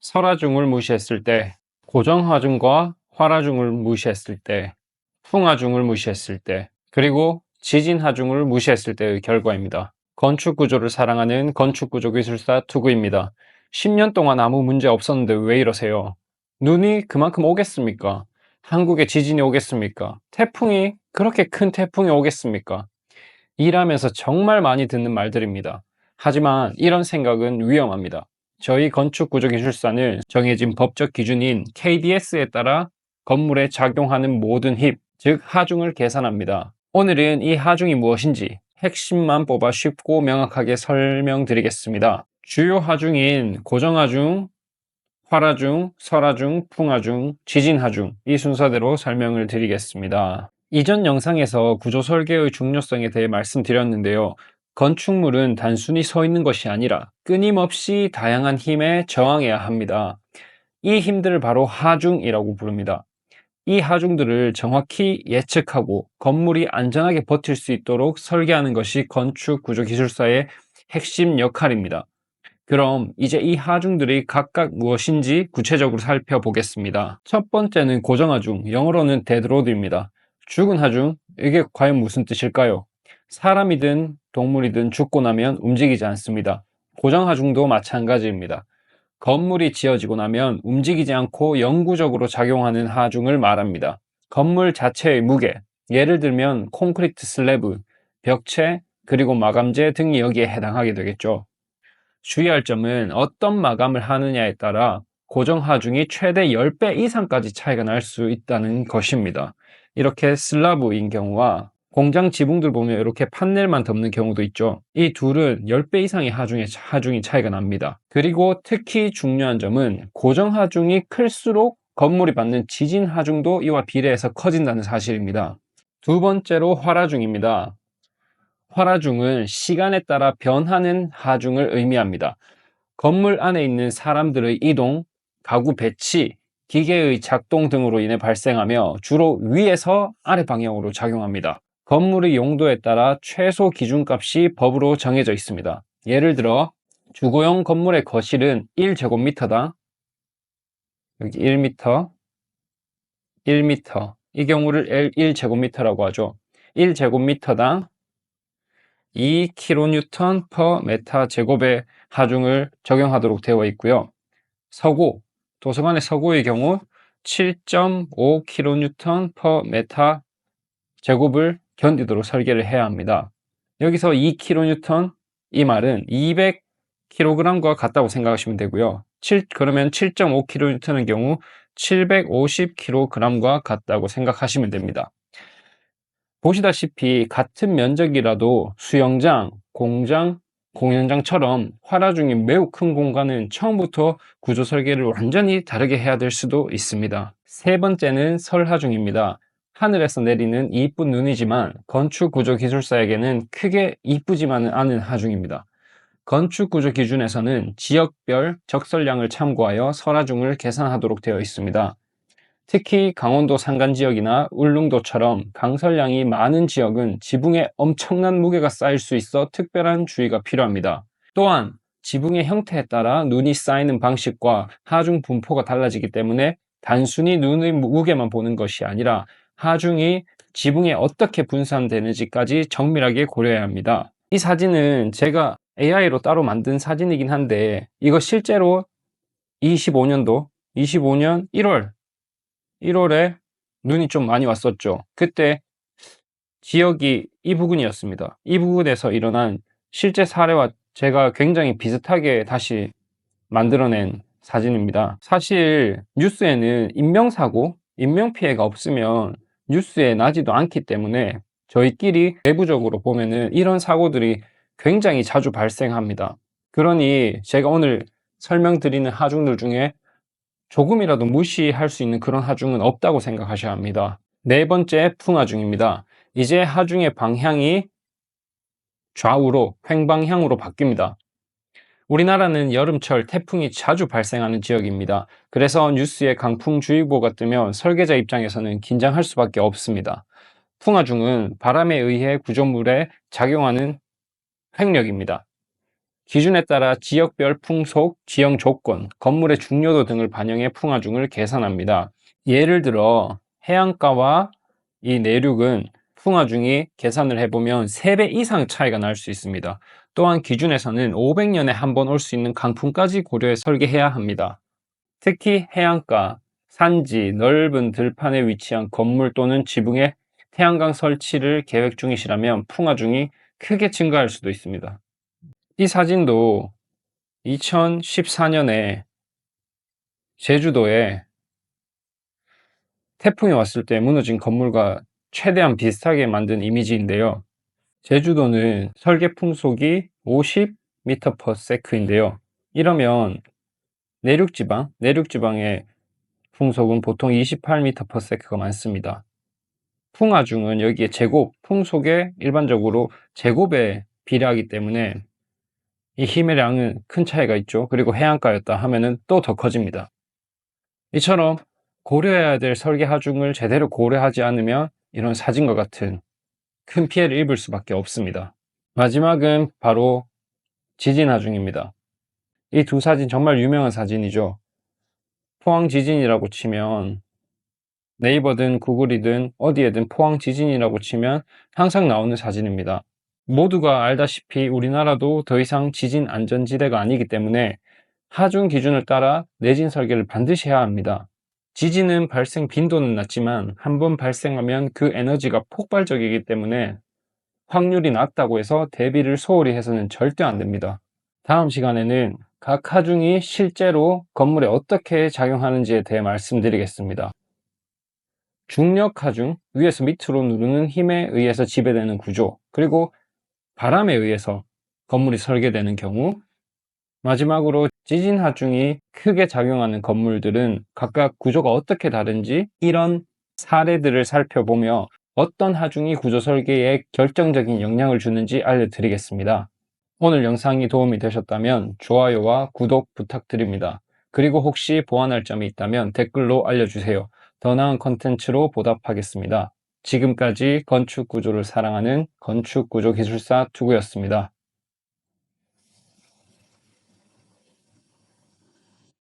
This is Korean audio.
설하중을 무시했을 때, 고정하중과 활하중을 무시했을 때, 풍하중을 무시했을 때, 그리고 지진하중을 무시했을 때의 결과입니다. 건축구조를 사랑하는 건축구조 기술사 투구입니다. 10년 동안 아무 문제 없었는데 왜 이러세요? 눈이 그만큼 오겠습니까? 한국에 지진이 오겠습니까? 태풍이 그렇게 큰 태풍이 오겠습니까? 일하면서 정말 많이 듣는 말들입니다. 하지만 이런 생각은 위험합니다. 저희 건축구조기술사는 정해진 법적 기준인 KDS에 따라 건물에 작용하는 모든 힘, 즉 하중을 계산합니다. 오늘은 이 하중이 무엇인지 핵심만 뽑아 쉽고 명확하게 설명드리겠습니다. 주요 하중인 고정하중, 활하중, 설하중, 풍하중, 지진하중 이 순서대로 설명을 드리겠습니다. 이전 영상에서 구조 설계의 중요성에 대해 말씀드렸는데요. 건축물은 단순히 서 있는 것이 아니라 끊임없이 다양한 힘에 저항해야 합니다. 이 힘들을 바로 하중이라고 부릅니다. 이 하중들을 정확히 예측하고 건물이 안전하게 버틸 수 있도록 설계하는 것이 건축 구조 기술사의 핵심 역할입니다. 그럼 이제 이 하중들이 각각 무엇인지 구체적으로 살펴보겠습니다. 첫 번째는 고정하중, 영어로는 데드로드입니다. 죽은 하중, 이게 과연 무슨 뜻일까요? 사람이든 동물이든 죽고 나면 움직이지 않습니다. 고정하중도 마찬가지입니다. 건물이 지어지고 나면 움직이지 않고 영구적으로 작용하는 하중을 말합니다. 건물 자체의 무게, 예를 들면 콘크리트 슬래브, 벽체, 그리고 마감재 등이 여기에 해당하게 되겠죠. 주의할 점은 어떤 마감을 하느냐에 따라 고정 하중이 최대 10배 이상까지 차이가 날 수 있다는 것입니다. 이렇게 슬라브인 경우와 공장 지붕들 보면 이렇게 판넬만 덮는 경우도 있죠. 이 둘은 10배 이상의 하중이 차이가 납니다. 그리고 특히 중요한 점은 고정 하중이 클수록 건물이 받는 지진 하중도 이와 비례해서 커진다는 사실입니다. 두 번째로 활하중입니다. 활하중은 시간에 따라 변하는 하중을 의미합니다. 건물 안에 있는 사람들의 이동, 가구 배치, 기계의 작동 등으로 인해 발생하며 주로 위에서 아래 방향으로 작용합니다. 건물의 용도에 따라 최소 기준값이 법으로 정해져 있습니다. 예를 들어 주거용 건물의 거실은 1제곱미터당 여기 1m, 1m 이 경우를 1제곱미터라고 하죠. 1제곱미터당 2kN per 메타 제곱의 하중을 적용하도록 되어 있고요. 서고, 도서관의 서고의 경우 7.5kN per 메타 제곱을 견디도록 설계를 해야 합니다. 여기서 2kN 이 말은 200kg과 같다고 생각하시면 되고요. 그러면 7.5kN의 경우 750kg과 같다고 생각하시면 됩니다. 보시다시피 같은 면적이라도 수영장, 공장, 공연장처럼 활하중이 매우 큰 공간은 처음부터 구조 설계를 완전히 다르게 해야 될 수도 있습니다. 세 번째는 설하중입니다. 하늘에서 내리는 이쁜 눈이지만 건축 구조 기술사에게는 크게 이쁘지만은 않은 하중입니다. 건축 구조 기준에서는 지역별 적설량을 참고하여 설하중을 계산하도록 되어 있습니다. 특히 강원도 산간지역이나 울릉도처럼 강설량이 많은 지역은 지붕에 엄청난 무게가 쌓일 수 있어 특별한 주의가 필요합니다. 또한 지붕의 형태에 따라 눈이 쌓이는 방식과 하중 분포가 달라지기 때문에 단순히 눈의 무게만 보는 것이 아니라 하중이 지붕에 어떻게 분산되는지까지 정밀하게 고려해야 합니다. 이 사진은 제가 AI로 따로 만든 사진이긴 한데 이거 실제로 25년 1월에 눈이 좀 많이 왔었죠. 그때 지역이 이 부근이었습니다. 이 부근에서 일어난 실제 사례와 제가 굉장히 비슷하게 다시 만들어낸 사진입니다. 사실 뉴스에는 인명사고, 인명피해가 없으면 뉴스에 나지도 않기 때문에 저희끼리 내부적으로 보면은 이런 사고들이 굉장히 자주 발생합니다. 그러니 제가 오늘 설명드리는 하중들 중에 조금이라도 무시할 수 있는 그런 하중은 없다고 생각하셔야 합니다. 네 번째 풍하중입니다. 이제 하중의 방향이 좌우로 횡방향으로 바뀝니다. 우리나라는 여름철 태풍이 자주 발생하는 지역입니다. 그래서 뉴스에 강풍주의보가 뜨면 설계자 입장에서는 긴장할 수밖에 없습니다. 풍하중은 바람에 의해 구조물에 작용하는 횡력입니다. 기준에 따라 지역별 풍속, 지형 조건, 건물의 중요도 등을 반영해 풍화중을 계산합니다. 예를 들어 해안가와 이 내륙은 풍화중이 계산을 해보면 3배 이상 차이가 날 수 있습니다. 또한 기준에서는 500년에 한 번 올 수 있는 강풍까지 고려해 설계해야 합니다. 특히 해안가, 산지, 넓은 들판에 위치한 건물 또는 지붕에 태양광 설치를 계획 중이시라면 풍화중이 크게 증가할 수도 있습니다. 이 사진도 2014년에 제주도에 태풍이 왔을 때 무너진 건물과 최대한 비슷하게 만든 이미지인데요. 제주도는 설계 풍속이 50m/s인데요. 이러면 내륙지방의 풍속은 보통 28m/s가 많습니다. 풍화중은 여기에 풍속에 일반적으로 제곱에 비례하기 때문에 이 힘의 양은 큰 차이가 있죠. 그리고 해안가였다 하면은 또 더 커집니다. 이처럼 고려해야 될 설계 하중을 제대로 고려하지 않으면 이런 사진과 같은 큰 피해를 입을 수밖에 없습니다. 마지막은 바로 지진 하중입니다. 이 두 사진 정말 유명한 사진이죠. 포항 지진이라고 치면 네이버든 구글이든 어디에든 포항 지진이라고 치면 항상 나오는 사진입니다. 모두가 알다시피 우리나라도 더 이상 지진 안전지대가 아니기 때문에 하중 기준을 따라 내진 설계를 반드시 해야 합니다. 지진은 발생 빈도는 낮지만 한번 발생하면 그 에너지가 폭발적이기 때문에 확률이 낮다고 해서 대비를 소홀히 해서는 절대 안 됩니다. 다음 시간에는 각 하중이 실제로 건물에 어떻게 작용하는지에 대해 말씀드리겠습니다. 중력 하중, 위에서 밑으로 누르는 힘에 의해서 지배되는 구조, 그리고 바람에 의해서 건물이 설계되는 경우, 마지막으로 지진 하중이 크게 작용하는 건물들은 각각 구조가 어떻게 다른지 이런 사례들을 살펴보며 어떤 하중이 구조 설계에 결정적인 영향을 주는지 알려드리겠습니다. 오늘 영상이 도움이 되셨다면 좋아요와 구독 부탁드립니다. 그리고 혹시 보완할 점이 있다면 댓글로 알려주세요. 더 나은 컨텐츠로 보답하겠습니다. 지금까지 건축구조를 사랑하는 건축구조기술사 투구였습니다.